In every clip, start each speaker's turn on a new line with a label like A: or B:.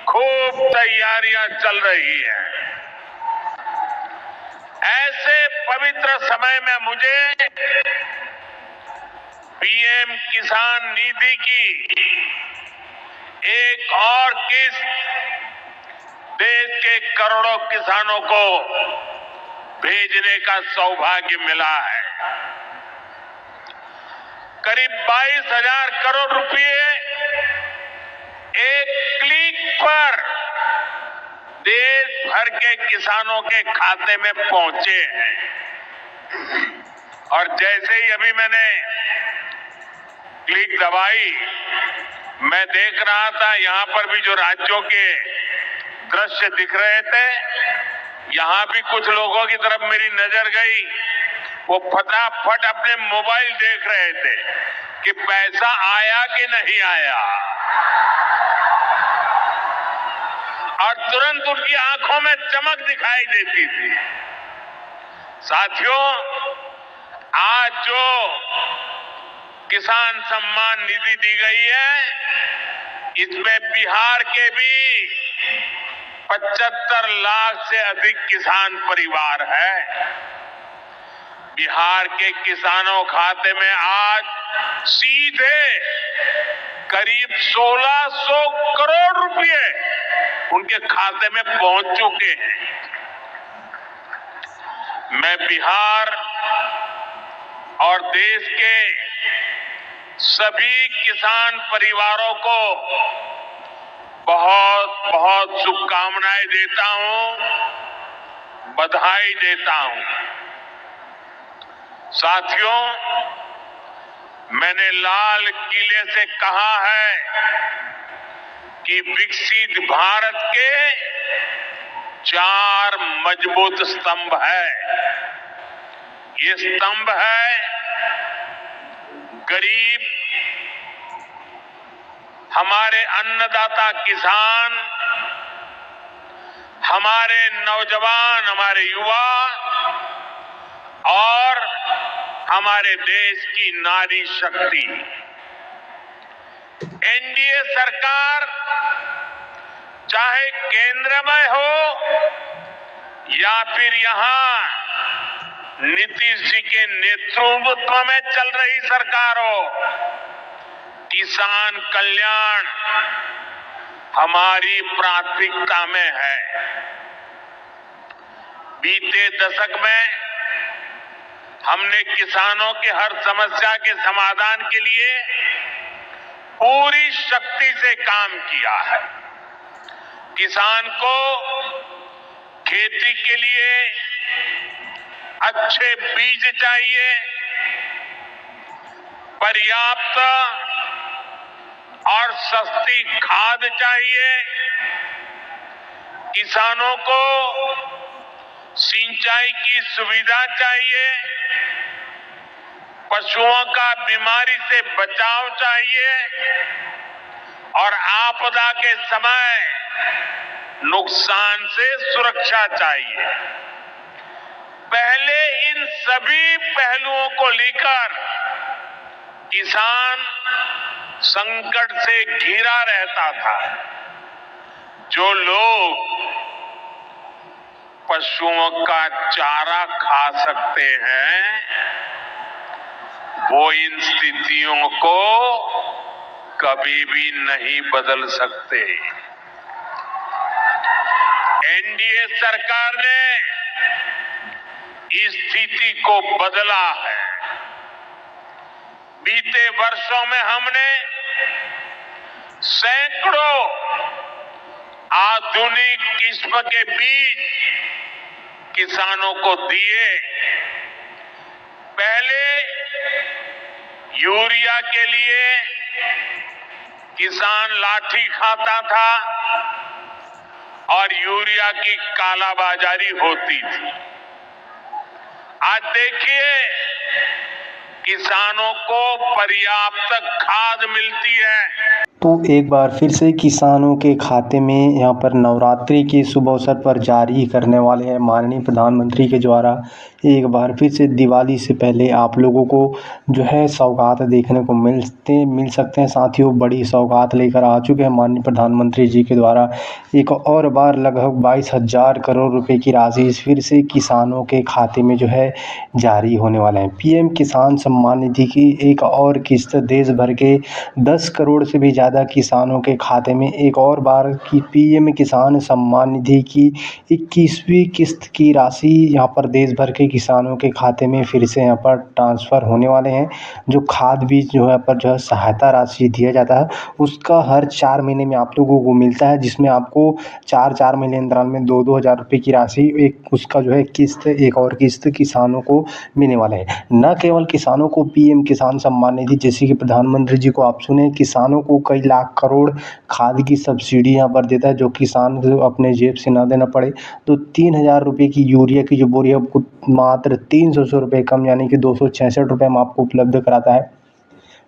A: खूब तैयारियां चल रही हैं। ऐसे पवित्र समय में मुझे पीएम किसान निधि की एक और किस्त देश के करोड़ों किसानों को भेजने का सौभाग्य मिला है। करीब 22,000 करोड़ रुपए एक क्लिक पर देश भर के किसानों के खाते में पहुंचे हैं। और जैसे ही अभी मैंने क्लिक दबाई, मैं देख रहा था यहां पर भी जो राज्यों के दृश्य दिख रहे थे, यहां भी कुछ लोगों की तरफ मेरी नजर गई। वो फटाफट अपने मोबाइल देख रहे थे कि पैसा आया कि नहीं आया, और तुरंत उनकी आंखों में चमक दिखाई देती थी। साथियों, आज जो किसान सम्मान निधि दी गई है, इसमें बिहार के भी 75 लाख से अधिक किसान परिवार है। बिहार के किसानों खाते में आज सीधे करीब 1600 करोड़ रुपए उनके खाते में पहुंच चुके हैं। मैं बिहार और देश के सभी किसान परिवारों को बहुत बहुत शुभकामनाएं देता हूं, बधाई देता हूं। साथियों, मैंने लाल किले से कहा है कि विकसित भारत के 4 मजबूत स्तंभ है। ये स्तंभ है गरीब, हमारे अन्नदाता किसान, हमारे नौजवान, हमारे युवा और हमारे देश की नारी शक्ति। एनडीए सरकार चाहे केंद्र में हो या फिर यहां नीतीश जी के नेतृत्व में चल रही सरकार हो, किसान कल्याण हमारी प्राथमिकता में है। बीते दशक में हमने किसानों के हर समस्या के समाधान के लिए पूरी शक्ति से काम किया है। किसान को खेती के लिए अच्छे बीज चाहिए, पर्याप्त और सस्ती खाद चाहिए, किसानों को सिंचाई की सुविधा चाहिए, पशुओं का बीमारी से बचाव चाहिए और आपदा के समय नुकसान से सुरक्षा चाहिए। पहले इन सभी पहलुओं को लेकर किसान संकट से घिरा रहता था। जो लोग पशुओं का चारा खा सकते हैं, वो इन स्थितियों को कभी भी नहीं बदल सकते। एनडीए सरकार ने इस स्थिति को बदला है। बीते वर्षों में हमने सैकड़ों आधुनिक किस्म के बीज किसानों को दिए। पहले यूरिया के लिए किसान लाठी खाता था और यूरिया की कालाबाजारी होती थी। आज देखिए, किसानों को पर्याप्त खाद मिलती है।
B: तो एक बार फिर से किसानों के खाते में यहाँ पर नवरात्रि के शुभ अवसर पर जारी करने वाले हैं माननीय प्रधानमंत्री के द्वारा एक बार फिर से दिवाली से पहले आप लोगों को जो है सौगात देखने को मिल सकते हैं। साथियों, बड़ी सौगात लेकर आ चुके हैं माननीय प्रधानमंत्री जी के द्वारा। एक और बार लगभग 22,000 करोड़ रुपए की राशि फिर से किसानों के खाते में जो है जारी होने वाला है। पीएम किसान सम्मान निधि की एक और किस्त देश भर के 10 करोड़ से भी ज़्यादा किसानों के खाते में एक और बार की पीएम किसान सम्मान निधि की 21वीं किस्त की राशि यहाँ पर देश भर के किसानों के खाते में फिर से यहाँ पर ट्रांसफ़र होने वाले हैं। जो खाद बीज जो है पर जो है सहायता राशि दिया जाता है, उसका हर 4 महीने में आप लोगों को मिलता है, जिसमें आपको 4-4 महीने अंतराल में 2-2 हज़ार रुपये की राशि एक उसका जो है किस्त एक और किस्त किसानों को मिलने वाला है। न केवल किसानों को पीएम किसान सम्मान निधि, जैसे कि प्रधानमंत्री जी को आप सुने, किसानों को कई लाख करोड़ खाद की सब्सिडी यहाँ पर देता है, जो किसान को अपने जेब से ना देना पड़े। तो 3,000 रुपये की यूरिया की जो बोरी है आपको मात्र 300 रुपये कम यानी कि 266 रुपये में आपको उपलब्ध कराता है।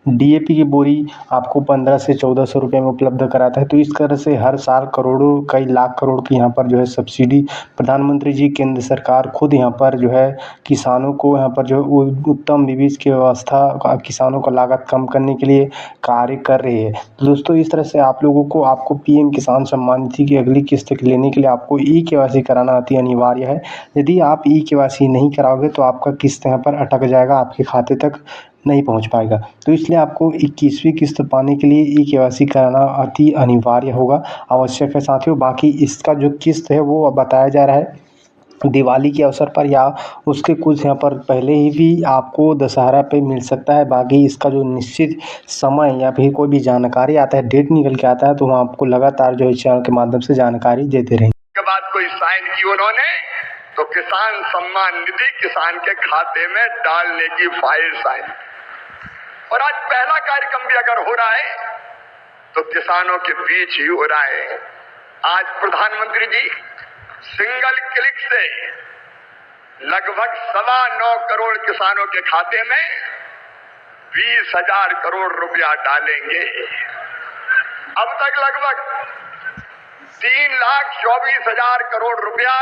B: डीएपी की बोरी आपको 1500 से 1400 रुपये में उपलब्ध कराता है। तो इस तरह से हर साल करोड़ों कई लाख करोड़ की यहाँ पर जो है सब्सिडी प्रधानमंत्री जी केंद्र सरकार खुद यहाँ पर जो है किसानों को यहाँ पर जो उत्तम बीज की व्यवस्था, किसानों का लागत कम करने के लिए कार्य कर रही है। तो दोस्तों, इस तरह से आप लोगों को आपको पीएम किसान सम्मान निधि की अगली किस्त लेने के लिए आपको ई-केवाईसी कराना अति अनिवार्य है। यदि आप ई-केवाईसी नहीं कराओगे तो आपका किस्त यहाँ पर अटक जाएगा, आपके खाते तक नहीं पहुंच पाएगा। तो इसलिए आपको 21वीं किस्त पाने के लिए ई-केवाईसी कराना अति अनिवार्य होगा, आवश्यक है साथियों। बाकी इसका जो किस्त है वो बताया जा रहा है दिवाली के अवसर पर या उसके कुछ यहाँ पर पहले ही भी आपको दशहरा पे मिल सकता है। बाकी इसका जो निश्चित समय या फिर कोई भी जानकारी आता है, डेट निकल के आता है, तो हम आपको लगातार जो है चैनल के माध्यम से जानकारी देते रहेंगे।
C: के बाद कोई साइन की उन्होंने तो किसान सम्मान निधि किसान के खाते में डालने की फाइल साइन। और आज पहला कार्यक्रम भी अगर हो रहा है तो किसानों के बीच ही हो रहा है। आज प्रधानमंत्री जी सिंगल क्लिक से लगभग 9.25 करोड़ किसानों के खाते में 20,000 करोड़ रुपया डालेंगे। अब तक लगभग 3,24,000 करोड़ रुपया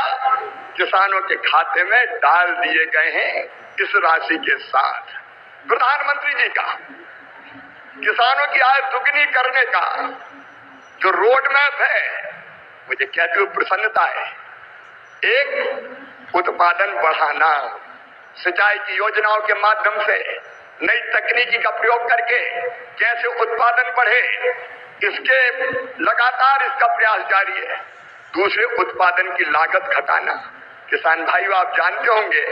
C: किसानों के खाते में डाल दिए गए हैं। इस राशि के साथ प्रधानमंत्री जी का किसानों की आय दुगनी करने का जो रोड मैप है, मुझे कहते हुए प्रसन्नता है। एक, उत्पादन बढ़ाना, सिंचाई की योजनाओं के माध्यम से नई तकनीकी का प्रयोग करके कैसे उत्पादन बढ़े, इसके लगातार इसका प्रयास जारी है। दूसरे, उत्पादन की लागत घटाना। किसान भाइयों, आप जानते होंगे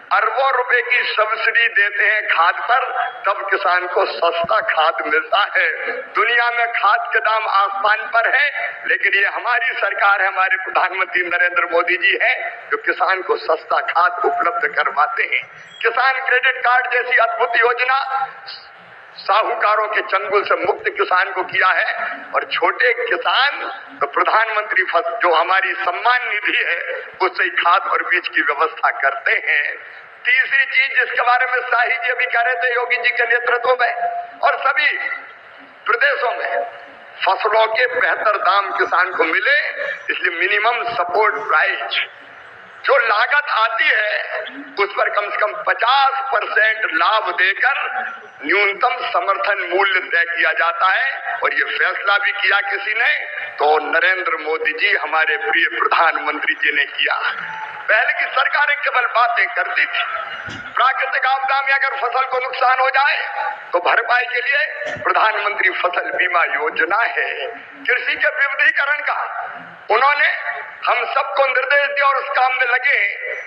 C: अरबों रुपए की सब्सिडी देते हैं खाद पर, तब किसान को सस्ता खाद मिलता है। दुनिया में खाद के दाम आसमान पर है, लेकिन ये हमारी सरकार है, हमारे प्रधानमंत्री नरेंद्र मोदी जी है जो किसान को सस्ता खाद उपलब्ध करवाते हैं। किसान क्रेडिट कार्ड जैसी अद्भुत योजना साहूकारों के चंगुल से मुक्त किसान को किया है। और छोटे किसान तो प्रधानमंत्री जो हमारी सम्मान निधि है उससे ही खाद और बीज की व्यवस्था करते हैं। तीसरी चीज जिसके बारे में शाही जी अभी कह रहे थे, योगी जी के नेतृत्व में और सभी प्रदेशों में फसलों के बेहतर दाम किसान को मिले, इसलिए मिनिमम सपोर्ट प्राइस जो लागत आती है उस पर कम से कम 50% लाभ देकर न्यूनतम समर्थन मूल्य तय किया जाता है। और ये फैसला भी किया किसी ने तो नरेंद्र मोदी जी हमारे प्रिय प्रधानमंत्री जी ने किया। पहले की सरकारें केवल बातें करती थी। प्राकृतिक आपदा में अगर फसल को नुकसान हो जाए तो भरपाई के लिए प्रधानमंत्री फसल बीमा योजना है। कृषि के विविधीकरण का उन्होंने हम सबको निर्देश दिया और उस काम में लगे।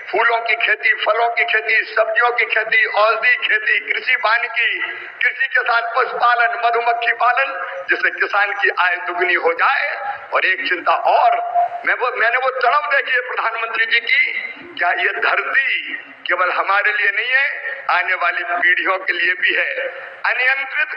C: फूलों की खेती, फलों की खेती, सब्जियों की खेती, औषधि खेती, कृषि वानिकी, कृषि के साथ पशुपालन, मधुमक्खी पालन, जिससे किसान की आय दुगनी हो जाए। और एक चिंता और, मैंने वो तड़प देखी है प्रधानमंत्री जी की, क्या ये धरती केवल हमारे लिए नहीं है, आने वाली पीढ़ियों के लिए भी है। अनियंत्रित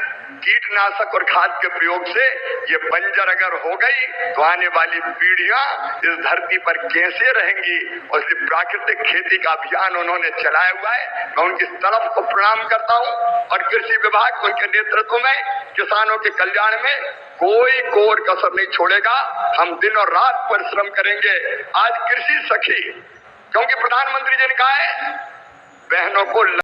C: कीटनाशक और खाद के प्रयोग से ये बंजर अगर हो गई तो आने वाली पीढ़ियां इस धरती पर कैसे रहेंगी। और इसलिए प्राकृतिक खेती का अभियान उन्होंने चलाया हुआ है। मैं उनकी तड़प को प्रणाम करता हूं। और कृषि विभाग उनके नेतृत्व में किसानों के कल्याण में कोई कोर कसर नहीं छोड़ेगा। हम दिन और रात परिश्रम करेंगे। आज कृषि सखी, क्योंकि प्रधानमंत्री जी ने कहा है बहनों को